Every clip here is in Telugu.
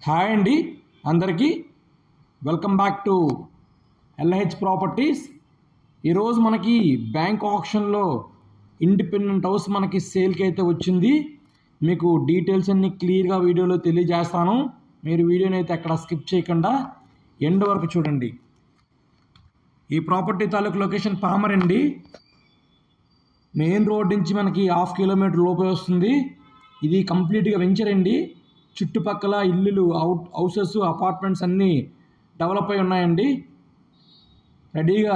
హాయ్ అండి అందరికీ welcome back to LH properties. ఈరోజు మనకి బ్యాంక్ ఆప్షన్లో ఇండిపెండెంట్ హౌస్ మనకి సేల్కి అయితే వచ్చింది. మీకు డీటెయిల్స్ అన్నీ క్లియర్గా వీడియోలో తెలియజేస్తాను. మీరు వీడియోని అయితే ఎక్కడ స్కిప్ చేయకుండా ఎండ్ వరకు చూడండి. ఈ ప్రాపర్టీ తాలూకు లొకేషన్ పామర్ అండి. మెయిన్ రోడ్ నుంచి మనకి 1/2 కిలోమీటర్ లోపే వస్తుంది. ఇది కంప్లీట్గా వెంచర్ అండి. చుట్టుపక్కల ఇల్లులు, హౌసెస్, అపార్ట్మెంట్స్ అన్నీ డెవలప్ అయి ఉన్నాయండి. రెడీగా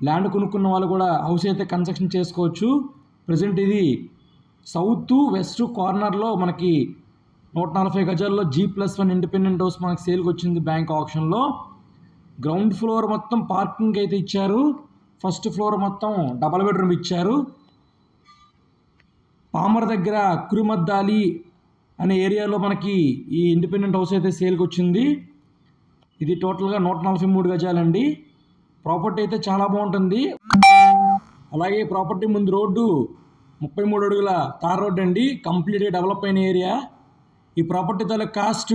ల్యాండ్ కొనుక్కున్న వాళ్ళు కూడా హౌస్ అయితే కన్స్ట్రక్షన్ చేసుకోవచ్చు. ప్రజెంట్ ఇది సౌత్ వెస్ట్ కార్నర్లో మనకి 140 గజాల్లో G+1 ఇండిపెండెంట్ హౌస్ మనకి సేల్కి వచ్చింది బ్యాంక్ ఆప్షన్లో. గ్రౌండ్ ఫ్లోర్ మొత్తం పార్కింగ్ అయితే ఇచ్చారు. ఫస్ట్ ఫ్లోర్ మొత్తం డబల్ బెడ్రూమ్ ఇచ్చారు. పామర్ దగ్గర కురిమద్దాలి అనే ఏరియాలో మనకి ఈ ఇండిపెండెంట్ హౌస్ అయితే సేల్కి వచ్చింది. ఇది టోటల్గా 143 గజాలండి. ప్రాపర్టీ అయితే చాలా బాగుంటుంది. అలాగే ప్రాపర్టీ ముందు రోడ్డు 33 అడుగుల తార్ రోడ్ అండి. కంప్లీట్గా డెవలప్ అయిన ఏరియా. ఈ ప్రాపర్టీ తాలూకు కాస్ట్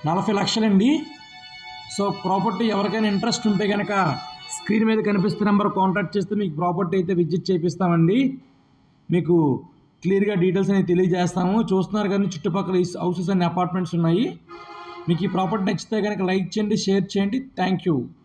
40 లక్షలండి. సో ప్రాపర్టీ ఎవరికైనా ఇంట్రెస్ట్ ఉంటే కనుక స్క్రీన్ మీద కనిపిస్తున్న నెంబర్ కాంటాక్ట్ చేస్తే మీకు ప్రాపర్టీ అయితే విజిట్ చేపిస్తామండి. మీకు క్లియర్గా డీటెయిల్స్ అనేది తెలియజేస్తాము. చూస్తున్నారు కానీ చుట్టుపక్కల హౌసెస్ అన్ని అపార్ట్మెంట్స్ ఉన్నాయి. మీకు ఈ ప్రాపర్టీ నచ్చితే కనుక లైక్ చేయండి, షేర్ చేయండి. Thank you.